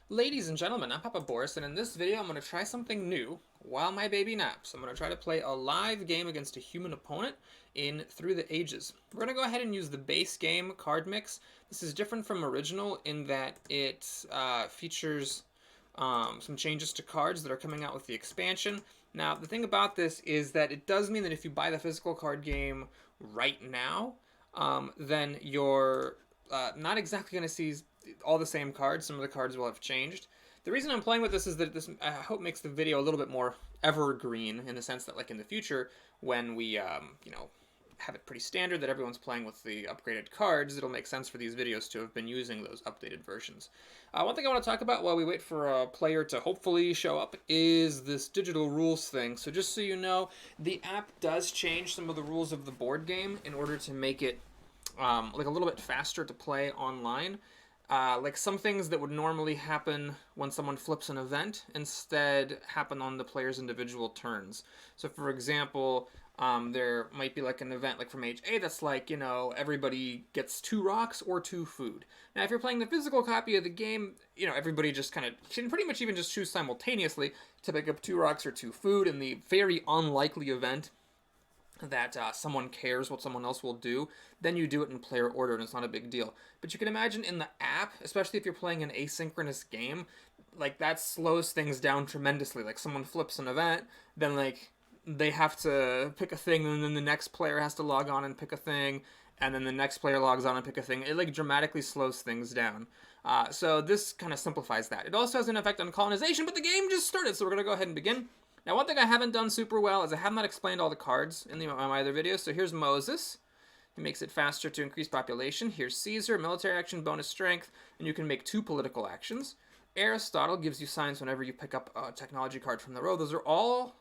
Ladies and gentlemen, I'm Papa Boris, and in this video I'm going to try something new while my baby naps. I'm going to try to play a live game against a human opponent in Through the Ages. We're going to go ahead and use the base game card mix. This is different from original in that it features some changes to cards that are coming out with the expansion. Now, the thing about this is that it does mean that if you buy the physical card game right now, then you're not exactly going to see all the same cards. Some of the cards will have changed. The reason I'm playing with this is that this I hope makes the video a little bit more evergreen in the sense that like in the future when we have it pretty standard that everyone's playing with the upgraded cards, it'll make sense for these videos to have been using those updated versions. One thing I want to talk about while we wait for a player to hopefully show up is this digital rules thing. So just so you know, the app does change some of the rules of the board game in order to make it like a little bit faster to play online. Like some things that would normally happen when someone flips an event instead happen on the player's individual turns. So, for example, there might be like an event like from HA that's like, everybody gets 2 rocks or 2 food. Now, if you're playing the physical copy of the game, everybody just kind of can pretty much even just choose simultaneously to pick up 2 rocks or 2 food. In the very unlikely event that someone cares what someone else will do, then you do it in player order and it's not a big deal. But you can imagine in the app, especially if you're playing an asynchronous game, like that slows things down tremendously. Like someone flips an event, then like they have to pick a thing, and then the next player has to log on and pick a thing, and then the next player logs on and pick a thing. It like dramatically slows things down. So this kind of simplifies that. It also has an effect on colonization, but the game just started, so we're gonna go ahead and begin. Now, one thing I haven't done super well is I have not explained all the cards in my other videos. So here's Moses. He makes it faster to increase population. Here's Caesar, military action, bonus strength, and you can make 2 political actions. Aristotle gives you signs whenever you pick up a technology card from the row. Those are all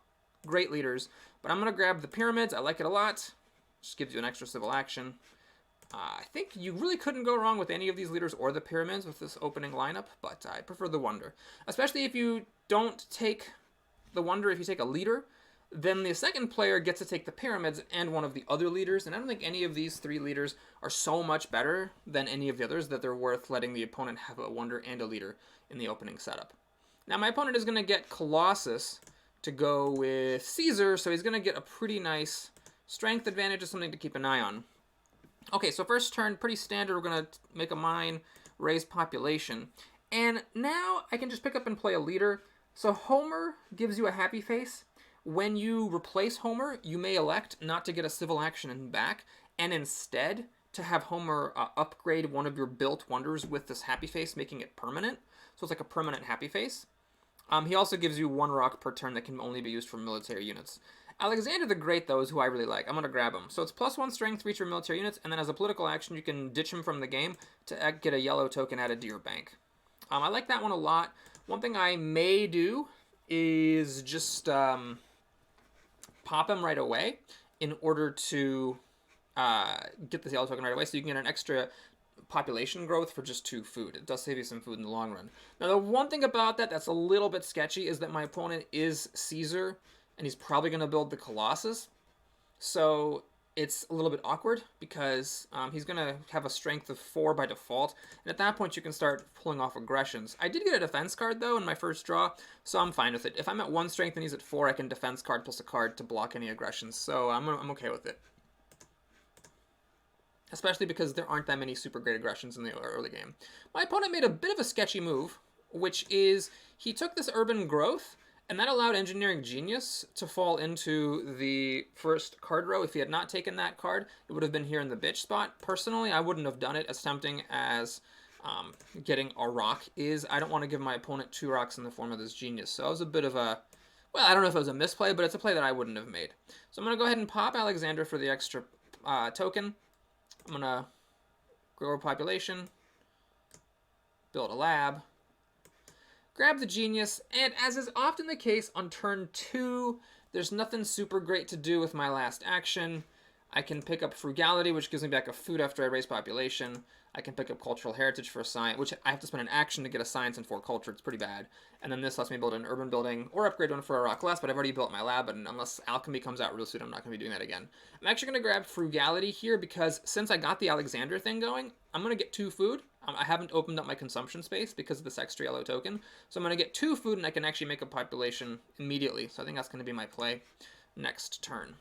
great leaders, but I'm going to grab the pyramids. I like it a lot. Just gives you an extra civil action. I think you really couldn't go wrong with any of these leaders or the pyramids with this opening lineup, but I prefer the wonder. Especially if you don't take the wonder, if you take a leader, then the second player gets to take the pyramids and one of the other leaders, and I don't think any of these 3 leaders are so much better than any of the others that they're worth letting the opponent have a wonder and a leader in the opening setup. Now my opponent is going to get Colossus to go with Caesar, so he's going to get a pretty nice strength advantage, is something to keep an eye on. Okay, so first turn, pretty standard. We're going to make a mine, raise population, and now I can just pick up and play a leader. So Homer gives you a happy face. When you replace Homer, you may elect not to get a civil action back, and instead to have Homer upgrade one of your built wonders with this happy face, making it permanent. So it's like a permanent happy face. He also gives you 1 rock per turn that can only be used for military units. Alexander the Great, though, is who I really like. I'm going to grab him. So it's +1 strength for each of your military units, and then as a political action, you can ditch him from the game to get a yellow token added to your bank. I like that one a lot. One thing I may do is just pop him right away in order to get the yellow token right away, so you can get an extra population growth for just 2 food. It does save you some food in the long run. Now, the one thing about that that's a little bit sketchy is that my opponent is Caesar, and he's probably going to build the Colossus. So it's a little bit awkward because he's going to have a strength of 4 by default. And at that point, you can start pulling off aggressions. I did get a defense card, though, in my first draw, so I'm fine with it. If I'm at 1 strength and he's at 4, I can defense card plus a card to block any aggressions. So I'm okay with it. Especially because there aren't that many super great aggressions in the early game. My opponent made a bit of a sketchy move, which is he took this urban growth, and that allowed Engineering Genius to fall into the first card row. If he had not taken that card, it would have been here in the bitch spot. Personally, I wouldn't have done it, as tempting as getting a rock is. I don't want to give my opponent 2 rocks in the form of this Genius. So it was a bit of a, well, I don't know if it was a misplay, but it's a play that I wouldn't have made. So I'm going to go ahead and pop Alexander for the extra token. I'm going to grow a population, build a lab, grab the Genius, and as is often the case on turn 2, there's nothing super great to do with my last action. I can pick up frugality, which gives me back a food after I raise population. I can pick up cultural heritage for a science, which I have to spend an action to get a science and 4 culture. It's pretty bad. And then this lets me build an urban building or upgrade one for a rock less, but I've already built my lab, and unless alchemy comes out real soon, I'm not going to be doing that again. I'm actually going to grab frugality here because since I got the Alexander thing going, I'm going to get 2 food. I haven't opened up my consumption space because of this extra yellow token. So I'm going to get 2 food, and I can actually make a population immediately. So I think that's going to be my play next turn.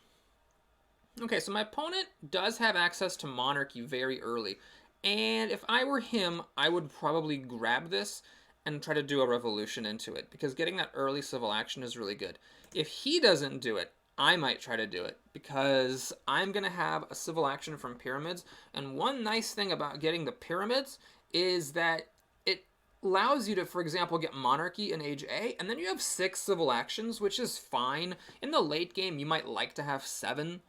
Okay, so my opponent does have access to monarchy very early. And if I were him, I would probably grab this and try to do a revolution into it, because getting that early civil action is really good. If he doesn't do it, I might try to do it, because I'm going to have a civil action from pyramids. And one nice thing about getting the pyramids is that it allows you to, for example, get monarchy in age A, and then you have 6 civil actions, which is fine. In the late game, you might like to have 7.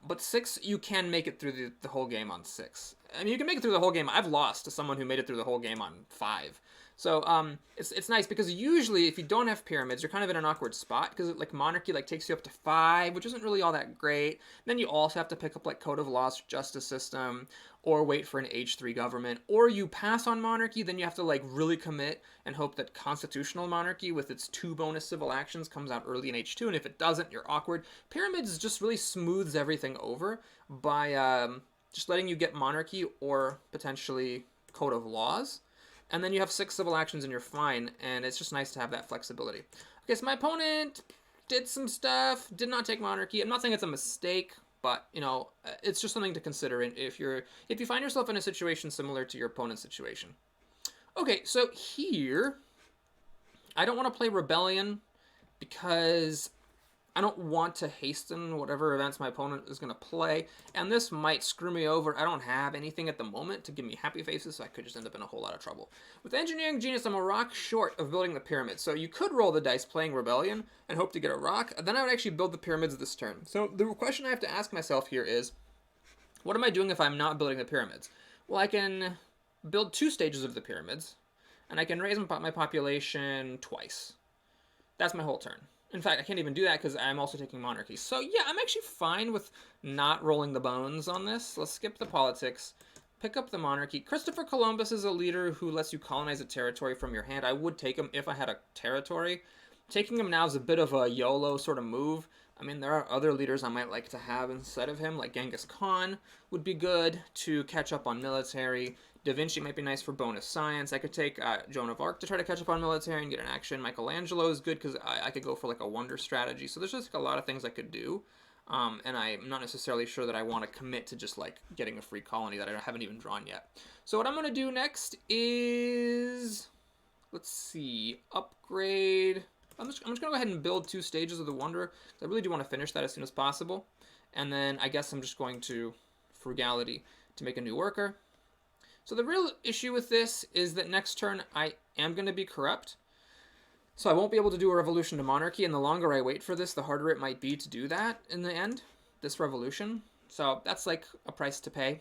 But 6, you can make it through the whole game on 6. I mean, you can make it through the whole game. I've lost to someone who made it through the whole game on 5. So it's nice, because usually if you don't have pyramids, you're kind of in an awkward spot, because like monarchy takes you up to 5, which isn't really all that great. Then you also have to pick up like code of laws, justice system, or wait for an age 3 government, or you pass on monarchy, then you have to like really commit and hope that constitutional monarchy with its 2 bonus civil actions comes out early in age 2, and if it doesn't, you're awkward. Pyramids just really smooths everything over by just letting you get monarchy or potentially code of laws, and then you have 6 civil actions and you're fine, and it's just nice to have that flexibility. Okay, so my opponent did some stuff, did not take monarchy. I'm not saying it's a mistake, but, you know, it's just something to consider if you find yourself in a situation similar to your opponent's situation. Okay, so here, I don't want to play Rebellion because I don't want to hasten whatever events my opponent is going to play, and this might screw me over. I don't have anything at the moment to give me happy faces, so I could just end up in a whole lot of trouble. With Engineering Genius, I'm a rock short of building the pyramids, so you could roll the dice playing Rebellion and hope to get a rock. Then I would actually build the pyramids this turn. So the question I have to ask myself here is, what am I doing if I'm not building the pyramids? Well, I can build 2 stages of the pyramids, and I can raise my population twice. That's my whole turn. In fact, I can't even do that because I'm also taking monarchy. So yeah, I'm actually fine with not rolling the bones on this. Let's skip the politics. Pick up the monarchy. Christopher Columbus is a leader who lets you colonize a territory from your hand. I would take him if I had a territory. Taking him now is a bit of a YOLO sort of move. I mean, there are other leaders I might like to have instead of him, like Genghis Khan would be good to catch up on military. Da Vinci might be nice for bonus science. I could take Joan of Arc to try to catch up on military and get an action. Michelangelo is good because I could go for like a wonder strategy. So there's just like a lot of things I could do. And I'm not necessarily sure that I want to commit to just like getting a free colony that I haven't even drawn yet. So what I'm going to do next is, let's see, upgrade. I'm just going to go ahead and build 2 stages of the wonder. I really do want to finish that as soon as possible. And then I guess I'm just going to frugality to make a new worker. So the real issue with this is that next turn I am going to be corrupt. So I won't be able to do a revolution to monarchy, and the longer I wait for this, the harder it might be to do that in the end, this revolution. So that's like a price to pay.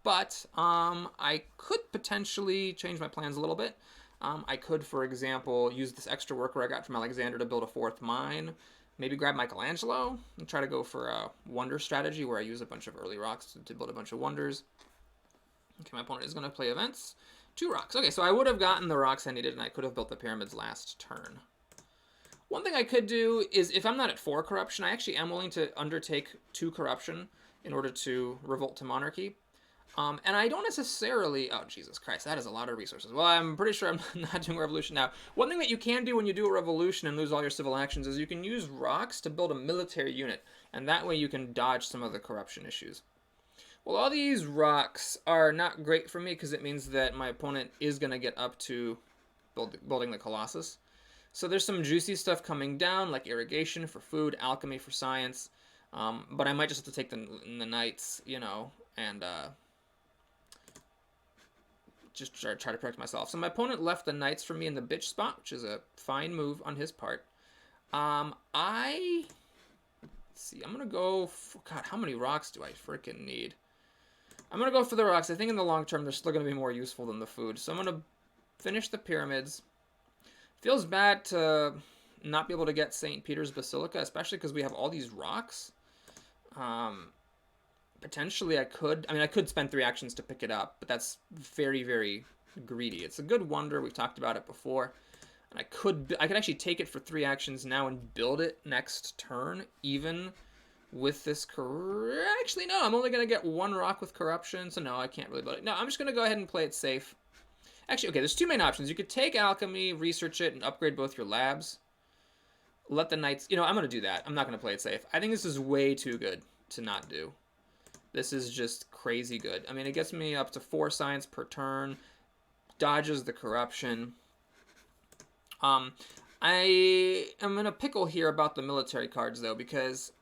But I could potentially change my plans a little bit. I could, for example, use this extra worker I got from Alexander to build a 4th mine. Maybe grab Michelangelo and try to go for a wonder strategy where I use a bunch of early rocks to build a bunch of wonders. Okay, my opponent is going to play events. 2 rocks. Okay, so I would have gotten the rocks I needed, and I could have built the pyramids last turn. One thing I could do is, if I'm not at 4 corruption, I actually am willing to undertake 2 corruption in order to revolt to monarchy. And I don't necessarily... Oh, Jesus Christ, that is a lot of resources. Well, I'm pretty sure I'm not doing a revolution now. One thing that you can do when you do a revolution and lose all your civil actions is you can use rocks to build a military unit, and that way you can dodge some of the corruption issues. Well, all these rocks are not great for me because it means that my opponent is going to get up to building the Colossus. So there's some juicy stuff coming down, like irrigation for food, alchemy for science. But I might just have to take the knights, you know, and just try to protect myself. So my opponent left the knights for me in the bitch spot, which is a fine move on his part. Let's see, I'm going to go... God, how many rocks do I freaking need? I'm going to go for the rocks. I think in the long term, they're still going to be more useful than the food. So I'm going to finish the pyramids. Feels bad to not be able to get St. Peter's Basilica, especially because we have all these rocks. Potentially I could. I mean, I could spend 3 actions to pick it up, but that's very, very greedy. It's a good wonder. We've talked about it before. And I could actually take it for 3 actions now and build it next turn, even with this actually, no, I'm only going to get 1 rock with corruption, so no, I can't really build it. No, I'm just going to go ahead and play it safe. Actually, okay, there's 2 main options. You could take alchemy, research it, and upgrade both your labs. Let the knights... You know, I'm going to do that. I'm not going to play it safe. I think this is way too good to not do. This is just crazy good. I mean, it gets me up to 4 science per turn. Dodges the corruption. I am in a pickle here about the military cards, though, because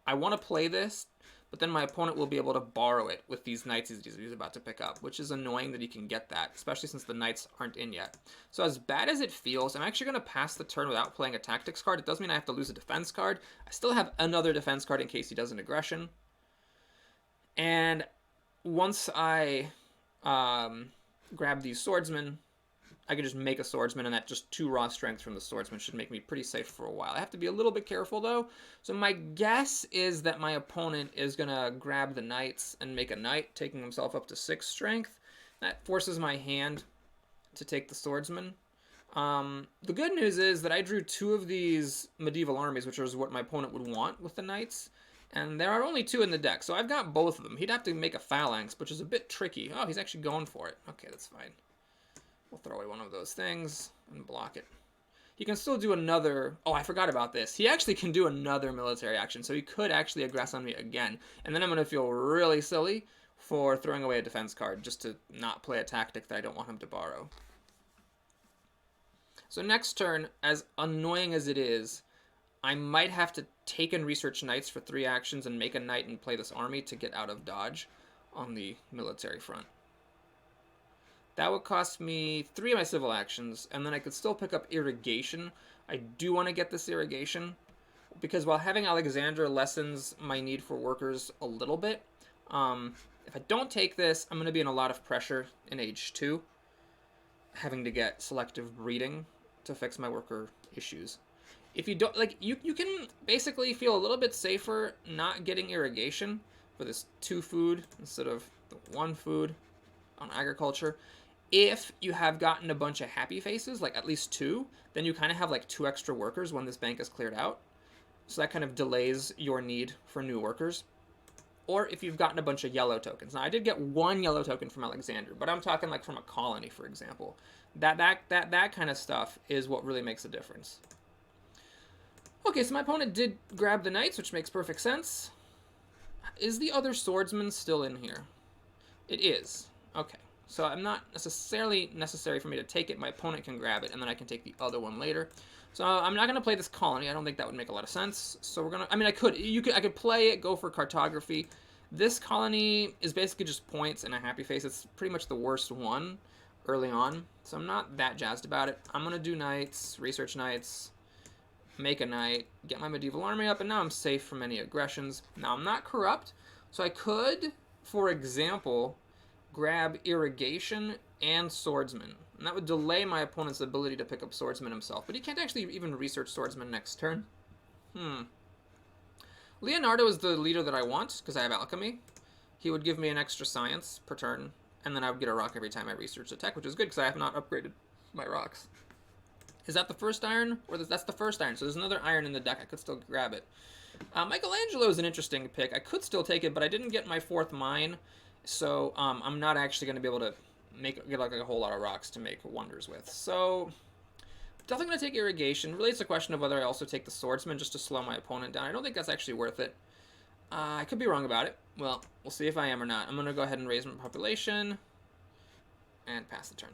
I want to play this, but then my opponent will be able to borrow it with these knights he's about to pick up, which is annoying that he can get that, especially since the knights aren't in yet. So as bad as it feels, I'm actually going to pass the turn without playing a tactics card. It does mean I have to lose a defense card. I still have another defense card in case he does an aggression. And once I grab these swordsmen, I can just make a swordsman, and that just 2 raw strength from the swordsman should make me pretty safe for a while. I have to be a little bit careful, though. So my guess is that my opponent is going to grab the knights and make a knight, taking himself up to 6 strength. That forces my hand to take the swordsman. The good news is that I drew 2 of these medieval armies, which is what my opponent would want with the knights. And there are only 2 in the deck, so I've got both of them. He'd have to make a phalanx, which is a bit tricky. Oh, he's actually going for it. Okay, that's fine. We'll throw away one of those things and block it. He can still do another... Oh, I forgot about this. He actually can do another military action, so he could actually aggress on me again. And then I'm going to feel really silly for throwing away a defense card just to not play a tactic that I don't want him to borrow. So next turn, as annoying as it is, I might have to take and research knights for 3 actions and make a knight and play this army to get out of dodge on the military front. That would cost me 3 of my civil actions, and then I could still pick up irrigation. I do want to get this irrigation, because while having Alexander lessens my need for workers a little bit, if I don't take this, I'm going to be in a lot of pressure in Age 2, having to get selective breeding to fix my worker issues. If you don't, like, you can basically feel a little bit safer not getting irrigation for this 2 food instead of the 1 food on agriculture. If you have gotten a bunch of happy faces, like at least 2, then you kind of have like 2 extra workers when this bank is cleared out. So that kind of delays your need for new workers. Or if you've gotten a bunch of yellow tokens. Now, I did get 1 yellow token from Alexander, but I'm talking like from a colony, for example. That kind of stuff is what really makes a difference. Okay, so my opponent did grab the knights, which makes perfect sense. Is the other swordsman still in here? It is. Okay. So I'm not necessary for me to take it. My opponent can grab it, and then I can take the other one later. So I'm not going to play this colony. I don't think that would make a lot of sense. So we're going to... I mean, I could play it, go for cartography. This colony is basically just points and a happy face. It's pretty much the worst one early on. So I'm not that jazzed about it. I'm going to do knights, research knights, make a knight, get my medieval army up, and now I'm safe from any aggressions. Now, I'm not corrupt, so I could, for example, grab irrigation and swordsman, and that would delay my opponent's ability to pick up swordsman himself, but he can't actually even research swordsman next turn. Leonardo is the leader that I want because I have alchemy. He would give me an extra science per turn, and then I would get a rock every time I research a tech, which is good because I have not upgraded my rocks. Is that the first iron? Or that's the first iron, so there's another iron in the deck. I could still grab it. Michelangelo is an interesting pick. I could still take it, but I didn't get my 4th mine, so I'm not actually going to be able to get like a whole lot of rocks to make wonders with. So definitely going to take irrigation. Really, it's a question of whether I also take the swordsman just to slow my opponent down. I don't think that's actually worth it. I could be wrong about it. Well, we'll see if I am or not. I'm going to go ahead and raise my population and pass the turn.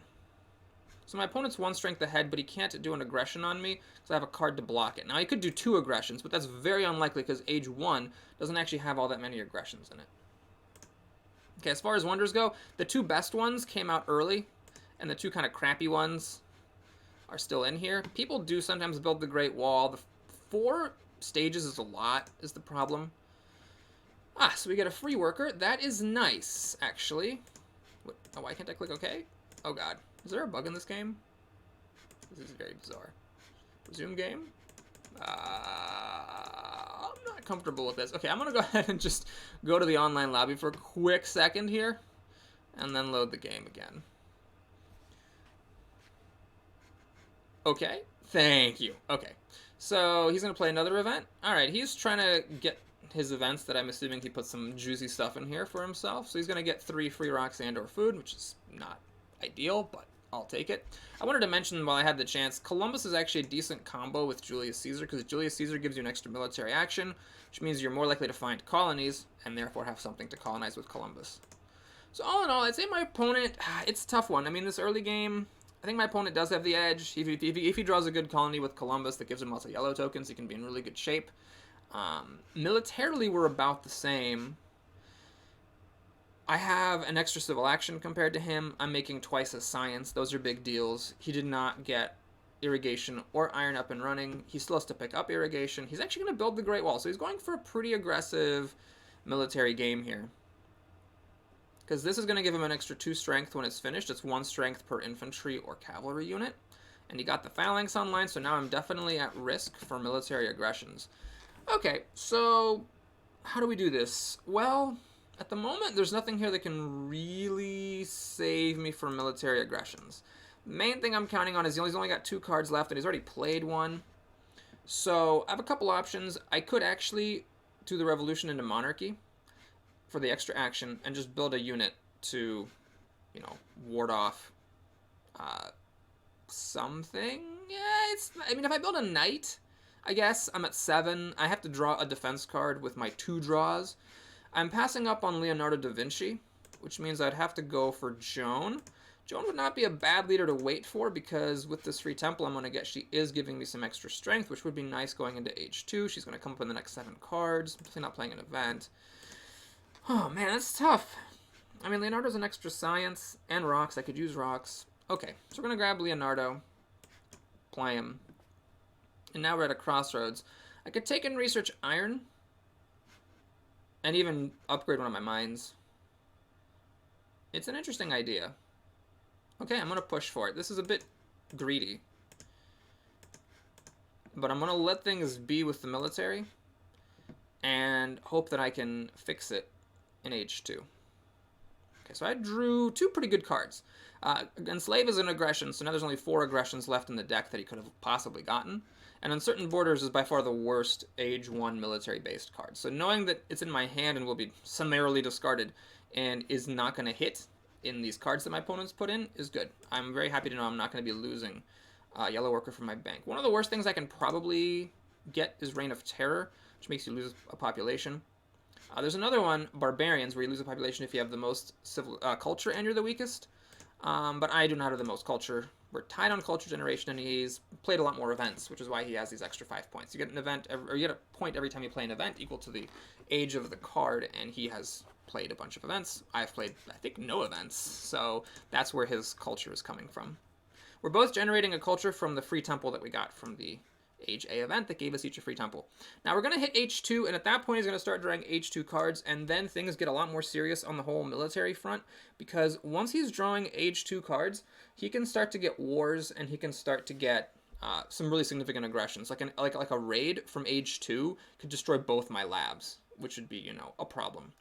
So my opponent's 1 strength ahead, but he can't do an aggression on me because I have a card to block it. Now, he could do 2 aggressions, but that's very unlikely because Age 1 doesn't actually have all that many aggressions in it. Okay, as far as wonders go, the 2 best ones came out early, and the 2 kind of crappy ones are still in here. People do sometimes build the Great Wall. The 4 stages is a lot, is the problem. So we get a free worker. That is nice, actually. Oh, why can't I click OK? Oh, God. Is there a bug in this game? This is very bizarre. Resume game? I'm not comfortable with this. Okay, I'm going to go ahead and just go to the online lobby for a quick second here, and then load the game again. Okay, thank you. Okay, so he's going to play another event. All right, he's trying to get his events that I'm assuming he put some juicy stuff in here for himself. So he's going to get 3 free rocks and or food, which is not ideal, but I'll take it. I wanted to mention while I had the chance, Columbus is actually a decent combo with Julius Caesar, because Julius Caesar gives you an extra military action, which means you're more likely to find colonies, and therefore have something to colonize with Columbus. So all in all, I'd say my opponent, it's a tough one. I mean, this early game, I think my opponent does have the edge. If he draws a good colony with Columbus that gives him lots of yellow tokens, he can be in really good shape. Militarily, we're about the same. I have an extra civil action compared to him. I'm making twice as science. Those are big deals. He did not get irrigation or iron up and running. He still has to pick up irrigation. He's actually going to build the Great Wall. So he's going for a pretty aggressive military game here, because this is going to give him an extra 2 strength when it's finished. It's 1 strength per infantry or cavalry unit. And he got the phalanx online, so now I'm definitely at risk for military aggressions. Okay, so how do we do this? Well, at the moment, there's nothing here that can really save me from military aggressions. The main thing I'm counting on is he's only got 2 cards left, and he's already played 1. So I have a couple options. I could actually do the revolution into monarchy for the extra action and just build a unit to, you know, ward off something. Yeah, I mean, if I build a knight, I guess I'm at 7. I have to draw a defense card with my 2 draws. I'm passing up on Leonardo da Vinci, which means I'd have to go for Joan. Joan would not be a bad leader to wait for, because with this free temple I'm going to get, she is giving me some extra strength, which would be nice going into age 2. She's going to come up in the next 7 cards. I'm definitely not playing an event. Oh man, that's tough. I mean, Leonardo's an extra science and rocks. I could use rocks. Okay, so we're going to grab Leonardo, play him. And now we're at a crossroads. I could take and research iron and even upgrade one of my mines. It's an interesting idea. Okay, I'm going to push for it. This is a bit greedy, but I'm going to let things be with the military and hope that I can fix it in age 2. Okay, so I drew 2 pretty good cards. Enslave is an aggression, so now there's only 4 aggressions left in the deck that he could have possibly gotten. And Uncertain Borders is by far the worst age 1 military-based card. So knowing that it's in my hand and will be summarily discarded and is not going to hit in these cards that my opponents put in is good. I'm very happy to know I'm not going to be losing Yellow Worker from my bank. One of the worst things I can probably get is Reign of Terror, which makes you lose a population. There's another one, Barbarians, where you lose a population if you have the most civil culture and you're the weakest. But I do not have the most culture. We're tied on culture generation, and he's played a lot more events, which is why he has these extra 5 points. You get an event, or you get a point every time you play an event equal to the age of the card, and he has played a bunch of events. I've played, I think, no events, so that's where his culture is coming from. We're both generating a culture from the free temple that we got from the Age A event that gave us each a free temple. Now we're going to hit H2, and at that point he's going to start drawing H2 cards, and then things get a lot more serious on the whole military front, because once he's drawing H2 cards, he can start to get wars, and he can start to get some really significant aggressions. Like a raid from Age 2 could destroy both my labs, which would be, you know, a problem.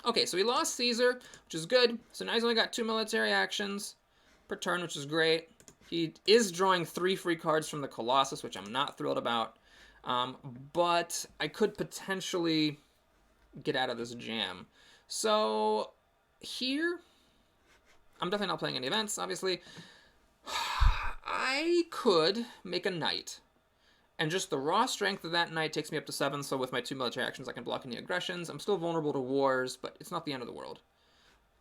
Okay, so he lost Caesar, which is good. So now he's only got 2 military actions per turn, which is great. He is drawing 3 free cards from the Colossus, which I'm not thrilled about. But I could potentially get out of this jam. So here, I'm definitely not playing any events, obviously. I could make a knight. And just the raw strength of that knight takes me up to 7, so with my 2 military actions I can block any aggressions. I'm still vulnerable to wars, but it's not the end of the world.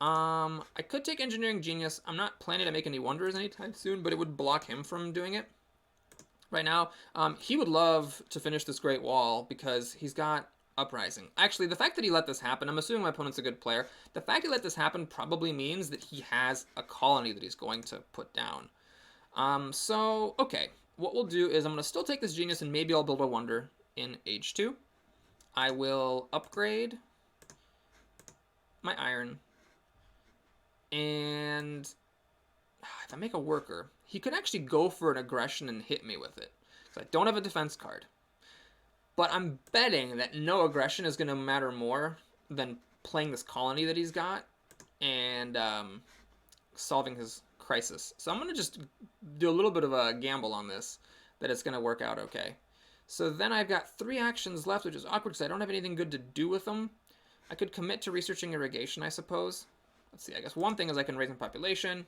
I could take Engineering Genius. I'm not planning to make any wonders anytime soon, but it would block him from doing it. Right now, he would love to finish this Great Wall because he's got Uprising. Actually, the fact that he let this happen, I'm assuming my opponent's a good player, the fact he let this happen probably means that he has a colony that he's going to put down. So, okay, what we'll do is I'm going to still take this Genius and maybe I'll build a Wonder in Age 2. I will upgrade my Iron. And if I make a worker, he could actually go for an aggression and hit me with it. So I don't have a defense card. But I'm betting that no aggression is going to matter more than playing this colony that he's got and solving his crisis. So I'm going to just do a little bit of a gamble on this, that it's going to work out okay. So then I've got 3 actions left, which is awkward because I don't have anything good to do with them. I could commit to researching irrigation, I suppose. Let's see, I guess one thing is I can raise my population.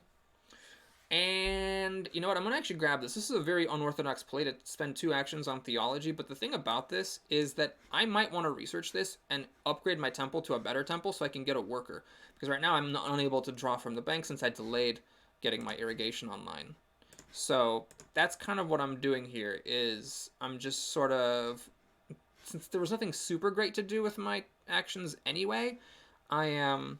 And you know what? I'm going to actually grab this. This is a very unorthodox play to spend 2 actions on theology, but the thing about this is that I might want to research this and upgrade my temple to a better temple so I can get a worker. Because right now I'm not unable to draw from the bank since I delayed getting my irrigation online. So that's kind of what I'm doing here, is I'm just sort of, since there was nothing super great to do with my actions anyway, I am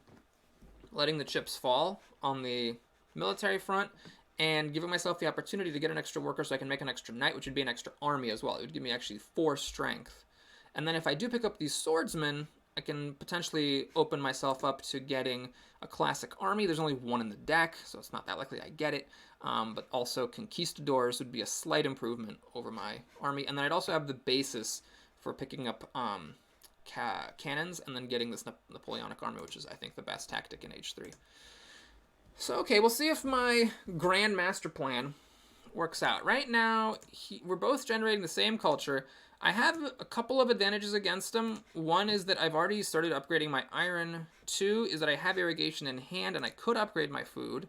letting the chips fall on the military front and giving myself the opportunity to get an extra worker so I can make an extra knight, which would be an extra army as well. It would give me actually 4 strength. And then if I do pick up these swordsmen, I can potentially open myself up to getting a classic army. There's only 1 in the deck, so it's not that likely I get it. But also conquistadors would be a slight improvement over my army. And then I'd also have the basis for picking up cannons and then getting this Napoleonic army, which is, I think, the best tactic in Age 3. So, okay, we'll see if my grand master plan works out. Right now, we're both generating the same culture. I have a couple of advantages against him. One is that I've already started upgrading my iron. 2 is that I have irrigation in hand, and I could upgrade my food.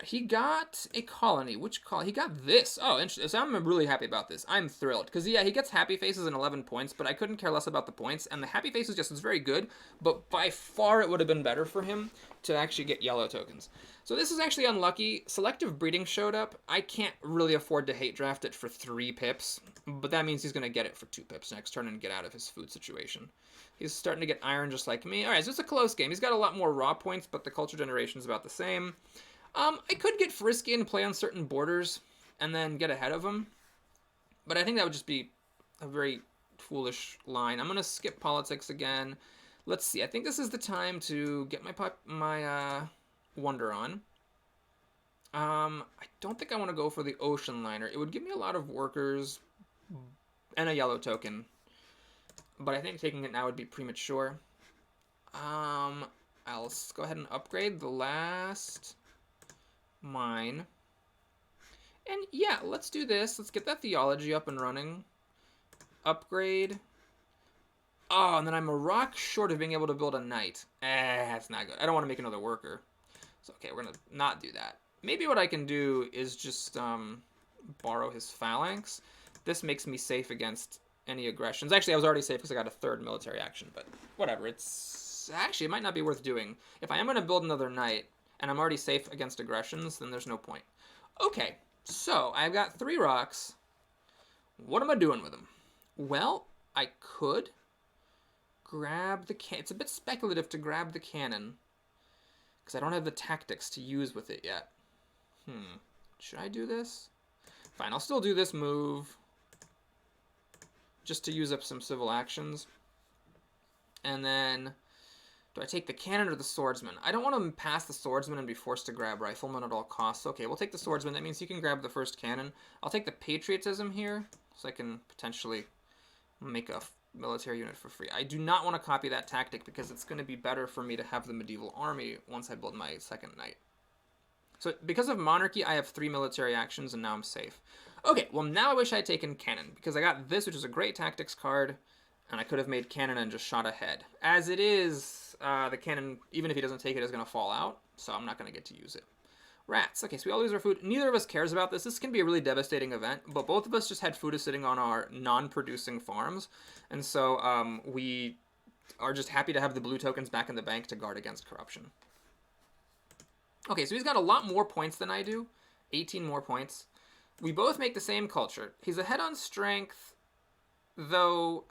He got a colony. Which colony? He got this. Oh, interesting. So I'm really happy about this. I'm thrilled. Because, yeah, he gets happy faces and 11 points, but I couldn't care less about the points. And the happy faces just is very good, but by far it would have been better for him to actually get yellow tokens. So this is actually unlucky. Selective breeding showed up. I can't really afford to hate draft it for 3 pips, but that means he's going to get it for 2 pips next turn and get out of his food situation. He's starting to get iron just like me. All right, so it's a close game. He's got a lot more raw points, but the culture generation is about the same. I could get frisky and play on certain borders and then get ahead of him, but I think that would just be a very foolish line. I'm going to skip politics again. Let's see. I think this is the time to get my wonder on. I don't think I want to go for the ocean liner. It would give me a lot of workers and a yellow token, but I think taking it now would be premature. I'll go ahead and upgrade the last mine. And yeah, let's do this. Let's get that theology up and running. Upgrade. Oh, and then I'm a rock short of being able to build a knight. That's not good. I don't want to make another worker. So, okay, we're going to not do that. Maybe what I can do is just borrow his phalanx. This makes me safe against any aggressions. Actually, I was already safe because I got a 3rd military action, but whatever. Actually, it might not be worth doing. If I am going to build another knight, and I'm already safe against aggressions, then there's no point. Okay, so I've got 3 rocks. What am I doing with them? Well, I could grab the cannon. It's a bit speculative to grab the cannon, because I don't have the tactics to use with it yet. Should I do this? Fine, I'll still do this move, just to use up some civil actions. And then, do I take the cannon or the swordsman? I don't want to pass the swordsman and be forced to grab rifleman at all costs. Okay, we'll take the swordsman. That means he can grab the first cannon. I'll take the patriotism here, so I can potentially make a military unit for free. I do not want to copy that tactic because it's going to be better for me to have the medieval army once I build my 2nd knight. So because of monarchy, I have 3 military actions, and now I'm safe. Okay, well now I wish I had taken cannon, because I got this, which is a great tactics card, and I could have made cannon and just shot ahead. As it is, the cannon, even if he doesn't take it, is going to fall out, so I'm not going to get to use it. Rats. Okay, so we all lose our food. Neither of us cares about this. This can be a really devastating event, but both of us just had food sitting on our non-producing farms, and so we are just happy to have the blue tokens back in the bank to guard against corruption. Okay, so he's got a lot more points than I do. 18 more points. We both make the same culture. He's ahead on strength, though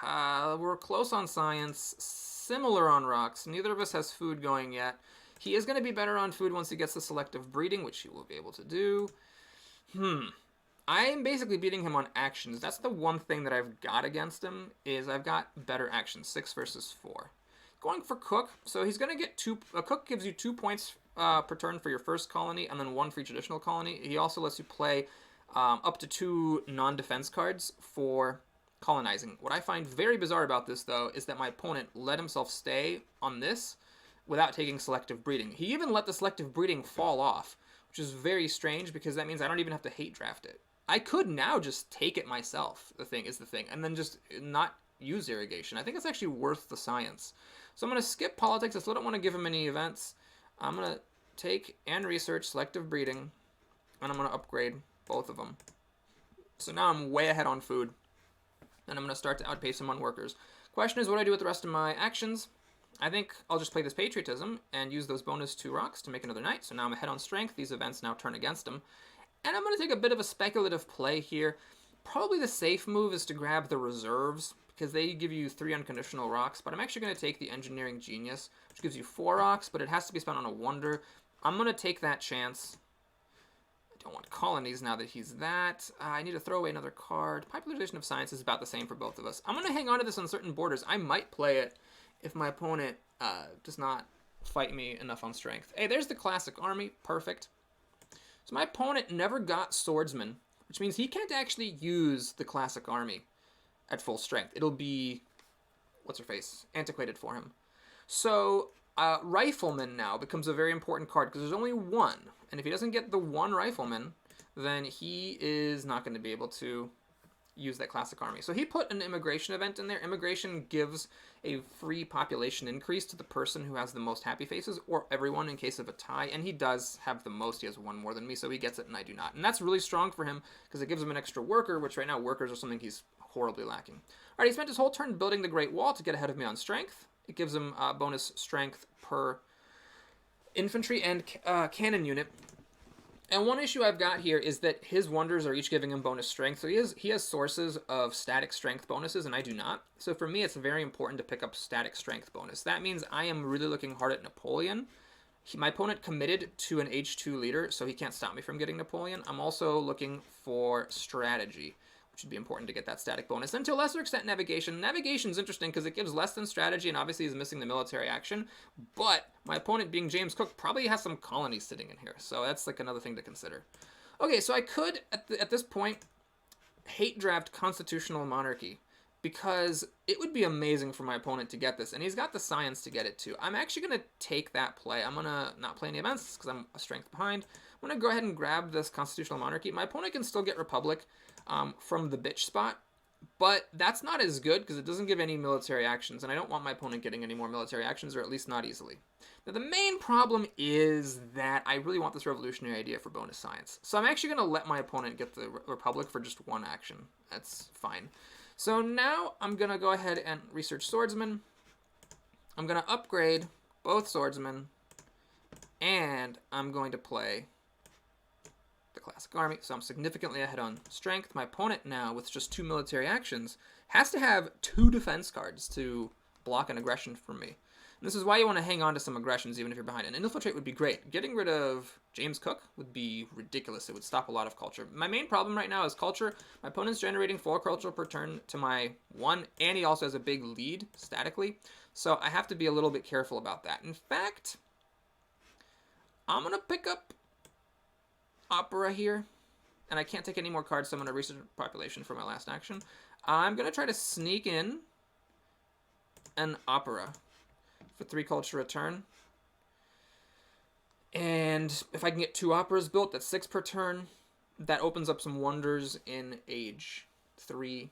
we're close on science, similar on rocks. Neither of us has food going yet. He is going to be better on food once he gets the selective breeding, which he will be able to do. I'm basically beating him on actions. That's the one thing that I've got against him, is I've got better actions, 6 versus 4. Going for Cook, so he's going to get 2... Cook gives you 2 points per turn for your first colony, and then 1 for each additional colony. He also lets you play up to 2 non-defense cards for colonizing. What I find very bizarre about this, though, is that my opponent let himself stay on this without taking selective breeding. He even let the selective breeding fall off, which is very strange because that means I don't even have to hate draft it. I could now just take it myself, the thing, and then just not use irrigation. I think it's actually worth the science. So I'm going to skip politics. I still don't want to give him any events. I'm going to take and research selective breeding, and I'm going to upgrade both of them. So now I'm way ahead on food, and I'm going to start to outpace him on workers. Question is, what do I do with the rest of my actions? I think I'll just play this patriotism and use those bonus 2 rocks to make another knight. So now I'm ahead on strength. These events now turn against him. And I'm going to take a bit of a speculative play here. Probably the safe move is to grab the reserves, because they give you 3 unconditional rocks. But I'm actually going to take the engineering genius, which gives you 4 rocks, but it has to be spent on a wonder. I'm going to take that chance. I don't want colonies now that he's that. I need to throw away another card. Popularization of science is about the same for both of us. I'm going to hang on to this on certain borders. I might play it if my opponent does not fight me enough on strength. Hey, there's the classic army. Perfect. So my opponent never got swordsman, which means he can't actually use the classic army at full strength. It'll be, what's her face, antiquated for him. So rifleman now becomes a very important card because there's only one. And if he doesn't get the one rifleman, then he is not going to be able to use that classic army. So he put an immigration event in there. Immigration gives a free population increase to the person who has the most happy faces, or everyone in case of a tie, and he does have the most. He has one more than me, so he gets it and I do not. And that's really strong for him because it gives him an extra worker, which right now workers are something he's horribly lacking. All right, he spent his whole turn building the Great Wall to get ahead of me on strength. It gives him bonus strength per infantry and cannon unit. And one issue I've got here is that his wonders are each giving him bonus strength. So he has sources of static strength bonuses, and I do not. So for me, it's very important to pick up static strength bonus. That means I am really looking hard at Napoleon. My opponent committed to an H2 leader, so he can't stop me from getting Napoleon. I'm also looking for strategy, which would be important to get that static bonus. And to a lesser extent, navigation. Navigation's interesting because it gives less than strategy, and obviously is missing the military action. But my opponent, being James Cook, probably has some colonies sitting in here. So that's like another thing to consider. Okay, so I could, at this point, hate draft Constitutional Monarchy, because it would be amazing for my opponent to get this, and he's got the science to get it too. I'm actually going to take that play. I'm going to not play any events because I'm a strength behind. I'm going to go ahead and grab this Constitutional Monarchy. My opponent can still get Republic from the bitch spot, but that's not as good because it doesn't give any military actions, and I don't want my opponent getting any more military actions, or at least not easily. Now, the main problem is that I really want this revolutionary idea for bonus science. So I'm actually going to let my opponent get the Republic for just 1 action. That's fine. So now I'm going to go ahead and research Swordsman. I'm going to upgrade both Swordsmen, and I'm going to play the classic army. So I'm significantly ahead on strength. My opponent now, with just 2 military actions, has to have 2 defense cards to block an aggression from me. And this is why you want to hang on to some aggressions even if you're behind. An infiltrate would be great. Getting rid of James Cook would be ridiculous. It would stop a lot of culture. My main problem right now is culture. My opponent's generating 4 culture per turn to my 1, and he also has a big lead statically. So I have to be a little bit careful about that. In fact, I'm going to pick up Opera here, and I can't take any more cards, so I'm going to research population for my last action. I'm going to try to sneak in an Opera for 3 culture a turn. And if I can get 2 operas built, that's 6 per turn. That opens up some wonders in age 3.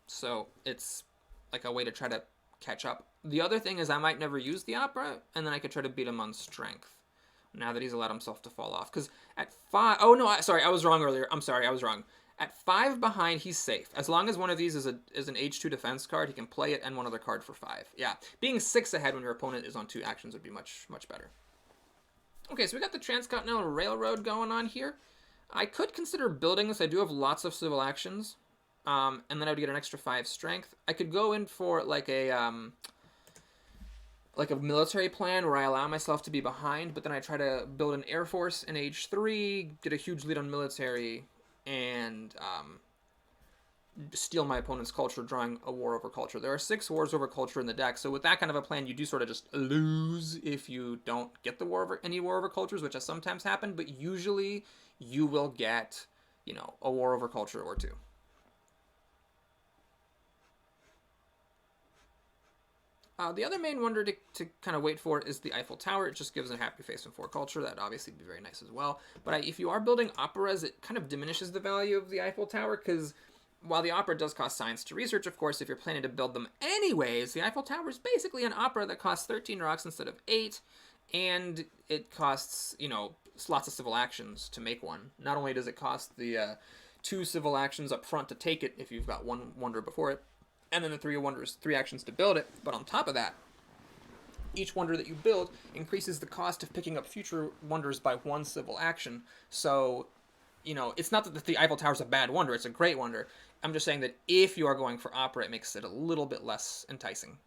So it's like a way to try to catch up. The other thing is I might never use the opera, and then I could try to beat him on strength now that he's allowed himself to fall off. Because at 5... Oh, no, sorry, I was wrong earlier. I'm sorry, I was wrong. At 5 behind, he's safe. As long as one of these is an H2 defense card, he can play it and one other card for 5. Yeah, being 6 ahead when your opponent is on 2 actions would be much, much better. Okay, so we got the Transcontinental Railroad going on here. I could consider building this. I do have lots of civil actions. And then I would get an extra 5 strength. I could go in for like a military plan where I allow myself to be behind, but then I try to build an air force in age 3, get a huge lead on military, and steal my opponent's culture, drawing a war over culture. There are 6 wars over culture in the deck, so with that kind of a plan, you do sort of just lose if you don't get the any war over cultures, which has sometimes happened, but usually you will get, a war over culture or 2. The other main wonder to kind of wait for is the Eiffel Tower. It just gives a happy face and 4 culture. That'd obviously be very nice as well. But if you are building operas, it kind of diminishes the value of the Eiffel Tower because while the opera does cost science to research, of course, if you're planning to build them anyways, the Eiffel Tower is basically an opera that costs 13 rocks instead of 8, and it costs, lots of civil actions to make one. Not only does it cost the 2 civil actions up front to take it if you've got 1 wonder before it, and then the 3 actions to build it, but on top of that, each wonder that you build increases the cost of picking up future wonders by 1 civil action. So, it's not that the Eiffel Tower is a bad wonder, it's a great wonder. I'm just saying that if you are going for opera, it makes it a little bit less enticing.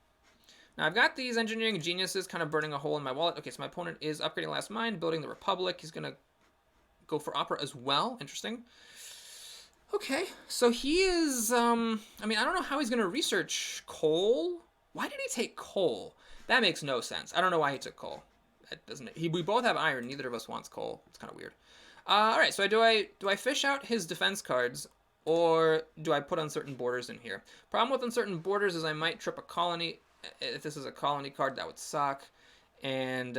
Now, I've got these engineering geniuses kind of burning a hole in my wallet. Okay, so my opponent is upgrading Last Mind, building the Republic. He's going to go for opera as well. Interesting. Okay, so he is, I don't know how he's going to research coal. Why did he take coal? That makes no sense. I don't know why he took coal. That doesn't. We both have iron. Neither of us wants coal. It's kind of weird. All right, so do I fish out his defense cards, or do I put uncertain borders in here? Problem with uncertain borders is I might trip a colony. If this is a colony card, that would suck. And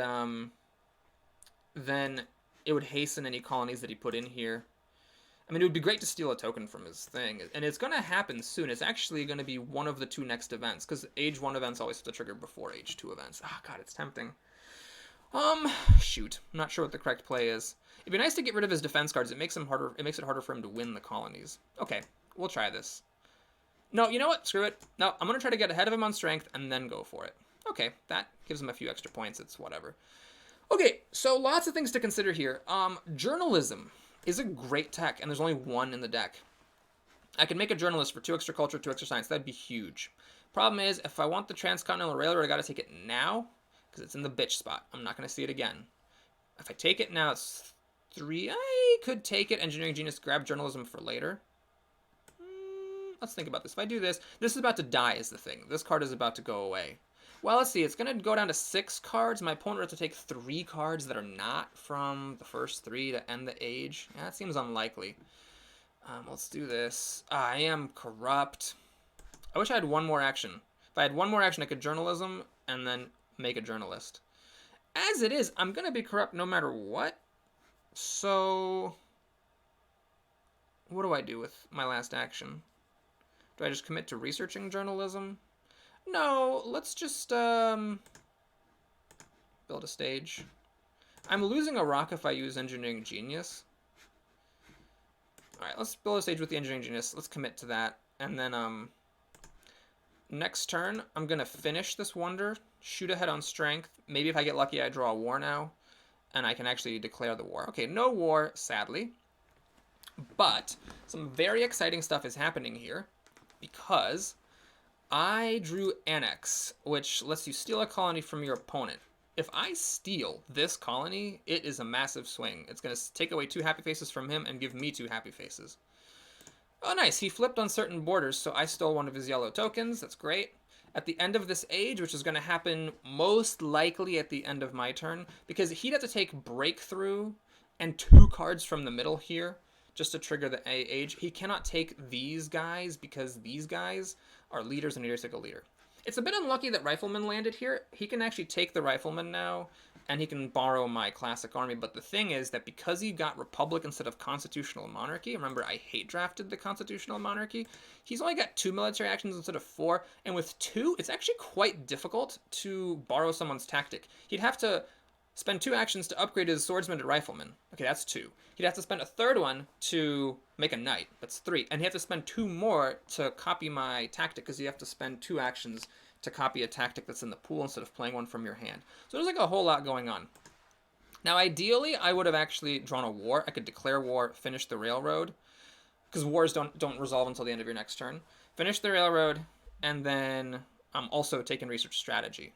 then it would hasten any colonies that he put in here. I mean, it would be great to steal a token from his thing. And it's going to happen soon. It's actually going to be one of the 2 next events, because Age 1 events always have to trigger before Age 2 events. Oh, God, it's tempting. Shoot. I'm not sure what the correct play is. It'd be nice to get rid of his defense cards. It makes it harder for him to win the colonies. Okay, we'll try this. No, you know what? Screw it. No, I'm going to try to get ahead of him on strength and then go for it. Okay, that gives him a few extra points. It's whatever. Okay, so lots of things to consider here. Journalism is a great tech, and there's only 1 in the deck. I can make a journalist for 2 extra culture, 2 extra science. That'd be huge. Problem is, if I want the Transcontinental Railroad, I got to take it now, because it's in the bitch spot. I'm not going to see it again. If I take it now, it's 3. I could take it. Engineering Genius, grab journalism for later. Let's think about this. If I do this, this is about to die is the thing. This card is about to go away. Well, let's see. It's going to go down to 6 cards. My opponent has to take 3 cards that are not from the first 3 to end the age. Yeah, that seems unlikely. Let's do this. I am corrupt. I wish I had 1 more action. If I had 1 more action, I could journalism and then make a journalist. As it is, I'm going to be corrupt no matter what. So, what do I do with my last action? Do I just commit to researching journalism? No, let's just build a stage. I'm losing a rock if I use Engineering Genius. Alright, let's build a stage with the Engineering Genius. Let's commit to that. And then next turn, I'm going to finish this wonder, shoot ahead on strength. Maybe if I get lucky, I draw a war now, and I can actually declare the war. Okay, no war, sadly. But some very exciting stuff is happening here, because I drew Annex, which lets you steal a colony from your opponent. If I steal this colony, it is a massive swing. It's going to take away 2 happy faces from him and give me 2 happy faces. Oh, nice. He flipped on certain borders, so I stole one of his yellow tokens. That's great. At the end of this age, which is going to happen most likely at the end of my turn, because he'd have to take Breakthrough and 2 cards from the middle here just to trigger the age. He cannot take these guys because these guys are leaders and he has to take a leader. It's a bit unlucky that Rifleman landed here. He can actually take the Rifleman now, and he can borrow my classic army. But the thing is that because he got Republic instead of Constitutional Monarchy, remember I hate drafted the Constitutional Monarchy, he's only got 2 military actions instead of 4. And with 2, it's actually quite difficult to borrow someone's tactic. He'd have to spend 2 actions to upgrade his Swordsman to Rifleman. Okay, that's 2. He'd have to spend a 3rd one to make a Knight. That's 3. And he'd have to spend 2 more to copy my tactic, because you have to spend 2 actions to copy a tactic that's in the pool instead of playing one from your hand. So there's like a whole lot going on. Now, ideally, I would have actually drawn a war. I could declare war, finish the railroad, because wars don't resolve until the end of your next turn. Finish the railroad, and then also take in research strategy,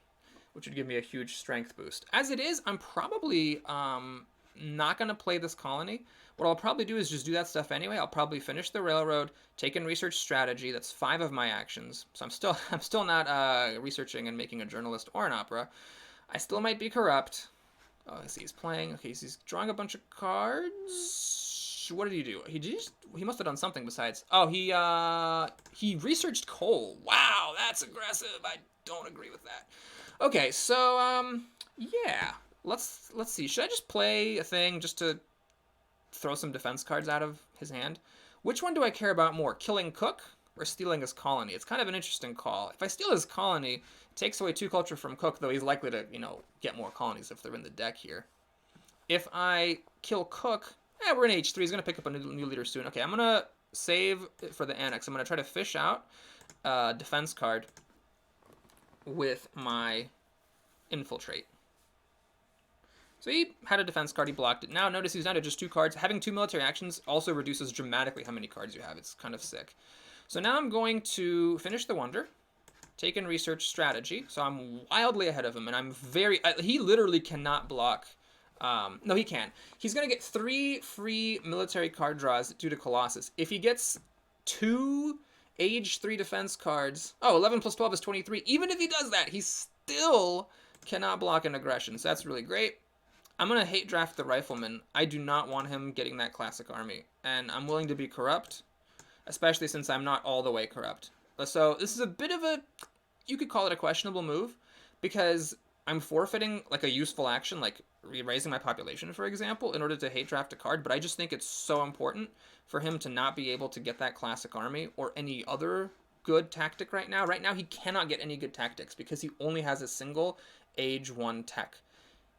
which would give me a huge strength boost. As it is, I'm probably not going to play this colony. What I'll probably do is just do that stuff anyway. I'll probably finish the railroad, take in research strategy. That's 5 of my actions. So I'm still not researching and making a journalist or an opera. I still might be corrupt. Oh, I see he's playing. Okay, so he's drawing a bunch of cards. what did he do? He must have done something besides. Oh, he researched coal. Wow, that's aggressive. I don't agree with that. Okay, so yeah. Let's see. Should I just play a thing just to throw some defense cards out of his hand? Which one do I care about more? Killing Cook or stealing his colony? It's kind of an interesting call. If I steal his colony, it takes away 2 culture from Cook, though he's likely to, get more colonies if they're in the deck here. If I kill Cook, we're in H3. He's going to pick up a new leader soon. Okay, I'm going to save for the annex. I'm going to try to fish out a defense card with my infiltrate. So he had a defense card, he blocked it. Now notice he's down to just 2 cards. Having 2 military actions also reduces dramatically how many cards you have. It's kind of sick. So now I'm going to finish the Wonder, take and research strategy. So I'm wildly ahead of him, and I'm he literally cannot block. No, he can. He's going to get 3 free military card draws due to Colossus. If he gets 2 Age 3 defense cards, 11 plus 12 is 23. Even if he does that, he still cannot block an aggression. So that's really great. I'm going to hate draft the Rifleman. I do not want him getting that classic army. And I'm willing to be corrupt, especially since I'm not all the way corrupt. So this is a bit of you could call it a questionable move, because I'm forfeiting like a useful action, like raising my population, for example, in order to hate draft a card. But I just think it's so important for him to not be able to get that classic army or any other good tactic right now. Right now, he cannot get any good tactics because he only has a single Age 1 tech.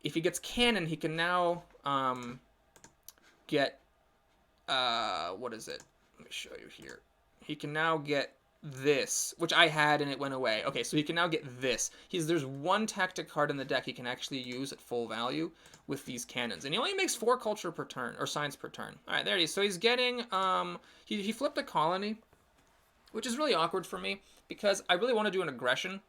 If he gets cannon, he can now get, what is it? Let me show you here. He can now get this, which I had and it went away. Okay, so he can now get this. There's 1 tactic card in the deck he can actually use at full value with these cannons. And he only makes 4 culture per turn, or science per turn. All right, there he is. So he's getting, he flipped a colony, which is really awkward for me because I really want to do an aggression.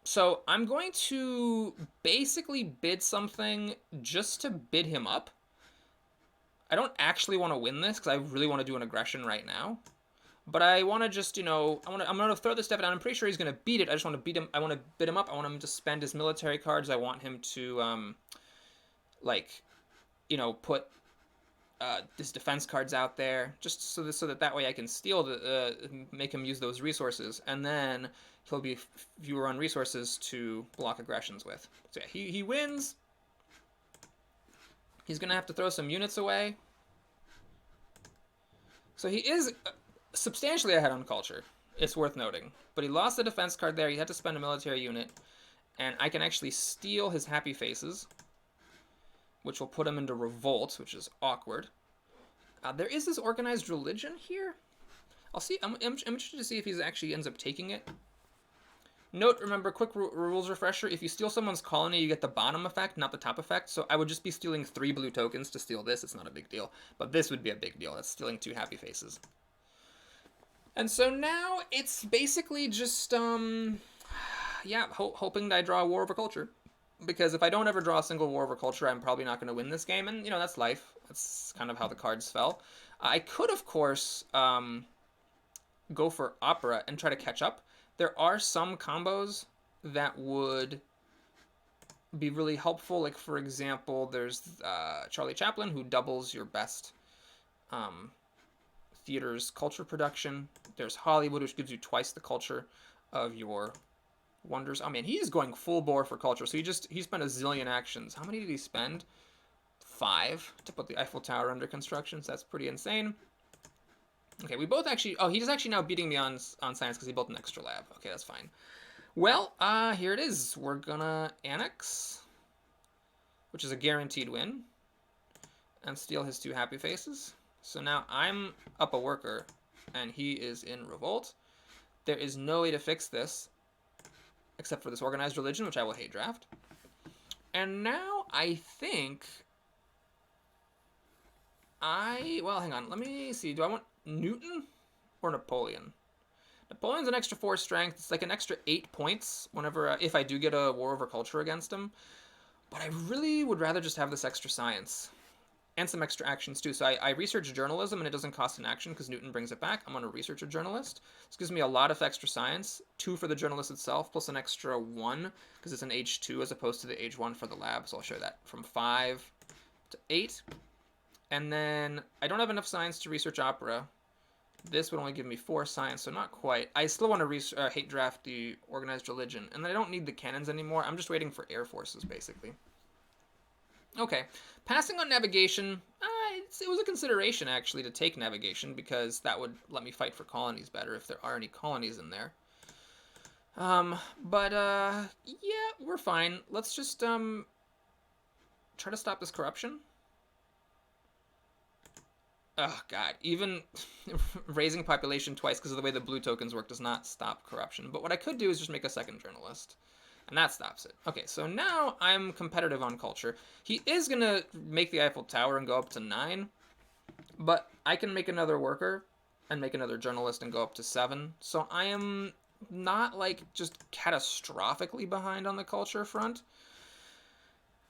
So I'm going to basically bid something just to bid him up. I don't actually want to win this because I really want to do an aggression right now. But I want to just, I'm going to throw this stuff down. I'm pretty sure he's going to beat it. I just want to beat him. I want to bid him up. I want him to spend his military cards. I want him to, put his defense cards out there, just so that way I can steal make him use those resources, and then he'll be fewer on resources to block aggressions with. So yeah, he wins. He's gonna have to throw some units away. So he is substantially ahead on culture. It's worth noting, but he lost the defense card there. He had to spend a military unit, and I can actually steal his happy faces, which will put him into revolt, which is awkward. There is this organized religion here. I'll see. I'm interested to see if he actually ends up taking it. Note, remember, quick rules refresher. If you steal someone's colony, you get the bottom effect, not the top effect. So I would just be stealing 3 blue tokens to steal this. It's not a big deal. But this would be a big deal. That's stealing 2 happy faces. And so now it's basically just, hoping that I draw a War over Culture. Because if I don't ever draw a single War over Culture, I'm probably not going to win this game. And, that's life. That's kind of how the cards fell. I could, of course, go for Opera and try to catch up. There are some combos that would be really helpful. Like, for example, there's Charlie Chaplin, who doubles your best theater's culture production. There's Hollywood, which gives you twice the culture of your wonders. Oh man, he is going full bore for culture. So he spent a zillion actions. How many did he spend? 5 to put the Eiffel Tower under construction. So that's pretty insane. Okay, we both actually... Oh, he's actually now beating me on science because he built an extra lab. Okay, that's fine. Well, here it is. We're gonna annex, which is a guaranteed win, and steal his 2 happy faces. So now I'm up a worker, and he is in revolt. There is no way to fix this, except for this organized religion, which I will hate draft. And now I think... Well, hang on. Let me see. Do I want Newton or Napoleon? Napoleon's an extra 4 strength. It's like an extra 8 points whenever, if I do get a War over Culture against him. But I really would rather just have this extra science. And some extra actions too. So I research journalism and it doesn't cost an action because Newton brings it back. I'm going to research a journalist. This gives me a lot of extra science. 2 for the journalist itself, plus an extra 1 because it's an H2 as opposed to the H1 for the lab. So I'll show that from 5 to 8. And then I don't have enough science to research opera. This would only give me 4 science, so not quite. I still want to hate draft the organized religion. And then I don't need the cannons anymore. I'm just waiting for air forces, basically. Okay, passing on navigation, it was a consideration, actually, to take navigation, because that would let me fight for colonies better if there are any colonies in there. Yeah, we're fine. Let's just, try to stop this corruption. Oh, God. Even raising population twice because of the way the blue tokens work does not stop corruption. But what I could do is just make a second journalist. And that stops it. Okay, so now I'm competitive on culture. He is going to make the Eiffel Tower and go up to 9. But I can make another worker and make another journalist and go up to 7. So I am not, like, just catastrophically behind on the culture front.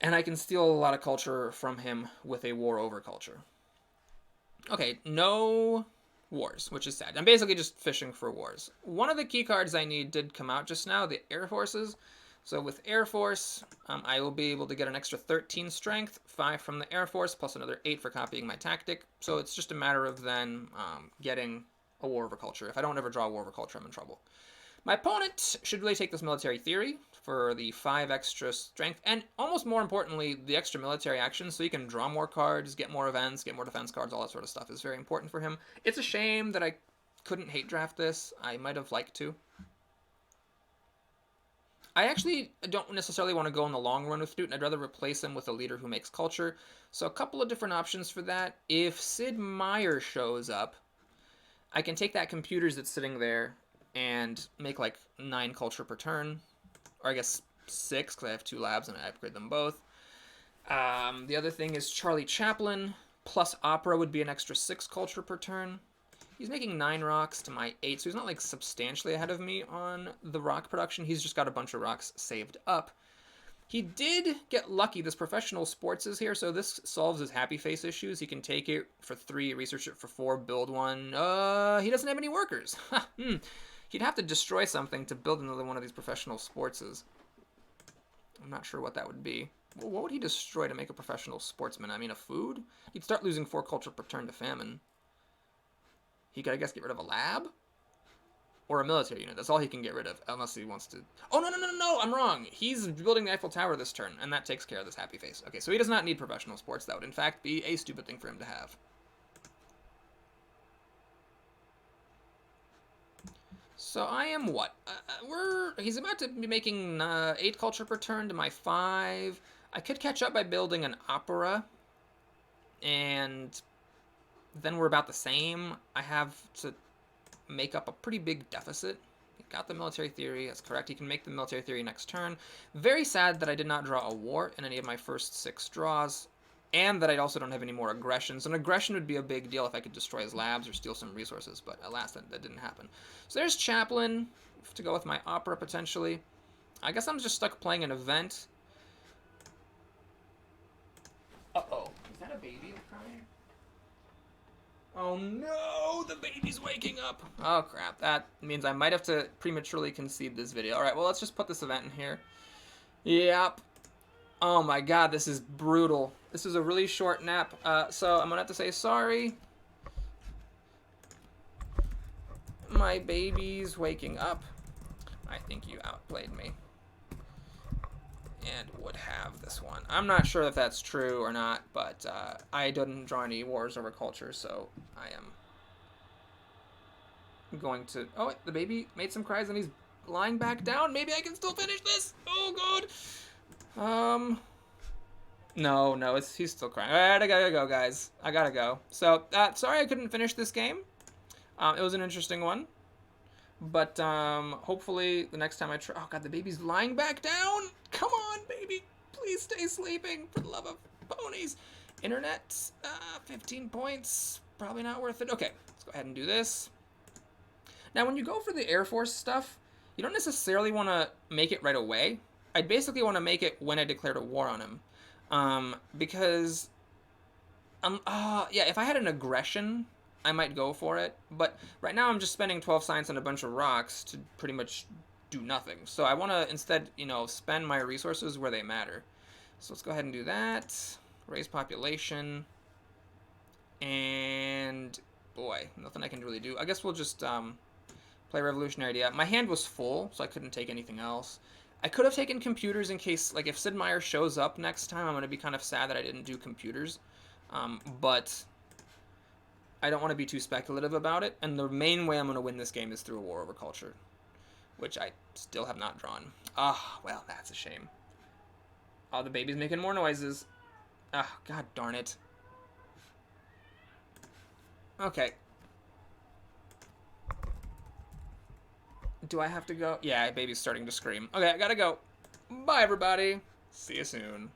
And I can steal a lot of culture from him with a war over culture. Okay, no wars, which is sad. I'm basically just fishing for wars. One of the key cards I need did come out just now, the Air Forces. So with Air Force, I will be able to get an extra 13 strength, 5 from the Air Force, plus another 8 for copying my tactic. So it's just a matter of then getting a war over culture. If I don't ever draw a war over culture, I'm in trouble. My opponent should really take this military theory for the 5 extra strength, and almost more importantly, the extra military action, so he can draw more cards, get more events, get more defense cards, all that sort of stuff is very important for him. It's a shame that I couldn't hate draft this. I might have liked to. I actually don't necessarily want to go in the long run with Newton. I'd rather replace him with a leader who makes culture. So a couple of different options for that. If Sid Meier shows up, I can take that computers that's sitting there and make like 9 culture per turn. Or I guess 6, because I have 2 labs and I upgrade them both. The other thing is Charlie Chaplin, plus Opera would be an extra 6 culture per turn. He's making 9 rocks to my 8, so he's not like substantially ahead of me on the rock production. He's just got a bunch of rocks saved up. He did get lucky. This professional sports is here, so this solves his happy face issues. He can take it for 3, research it for 4, build one. He doesn't have any workers. He'd have to destroy something to build another one of these professional sportses. I'm not sure what that would be. Well, what would he destroy to make a professional sportsman? I mean, a food? He'd start losing 4 culture per turn to famine. He could, I guess, get rid of a lab? Or a military unit. That's all he can get rid of, unless he wants to... Oh, no, I'm wrong. He's building the Eiffel Tower this turn, and that takes care of this happy face. Okay, so he does not need professional sports. That would, in fact, be a stupid thing for him to have. So I am what? He's about to be making 8 culture per turn to my 5. I could catch up by building an opera, and then we're about the same. I have to make up a pretty big deficit. He got the military theory, that's correct. He can make the military theory next turn. Very sad that I did not draw a war in any of my first 6 draws, and that I also don't have any more aggressions. An aggression would be a big deal if I could destroy his labs or steal some resources, but alas, that didn't happen. So there's Chaplin, to go with my opera, potentially. I guess I'm just stuck playing an event. Uh-oh. Is that a baby crying? Oh no, the baby's waking up. Oh crap, that means I might have to prematurely concede this video. Alright, well let's just put this event in here. Yep. Oh my god, this is brutal. This is a really short nap, so I'm gonna have to say sorry. My baby's waking up. I think you outplayed me. And would have this one. I'm not sure if that's true or not, but I didn't draw any wars over culture, so I am going to... Oh, the baby made some cries and he's lying back down. Maybe I can still finish this. Oh, God. No, he's still crying. All right, I gotta go, guys. I gotta go. So, sorry I couldn't finish this game. It was an interesting one. But hopefully the next time I try... Oh, God, the baby's lying back down. Come on, baby. Please stay sleeping for the love of ponies. Internet, 15 points. Probably not worth it. Okay, let's go ahead and do this. Now, when you go for the Air Force stuff, you don't necessarily want to make it right away. I'd basically want to make it when I declared a war on him. Because... yeah, if I had an aggression... I might go for it, but right now I'm just spending 12 science on a bunch of rocks to pretty much do nothing. So I want to instead, spend my resources where they matter. So let's go ahead and do that. Raise population. boy, nothing I can really do. I guess we'll just play Revolutionary Idea. My hand was full, so I couldn't take anything else. I could have taken computers in case, like, if Sid Meier shows up next time, I'm going to be kind of sad that I didn't do computers. But I don't want to be too speculative about it, and the main way I'm going to win this game is through a War Over Culture, which I still have not drawn. Ah, well, that's a shame. Oh, the baby's making more noises. Ah, god darn it. Okay. Do I have to go? Yeah, baby's starting to scream. Okay, I gotta go. Bye, everybody. See you soon.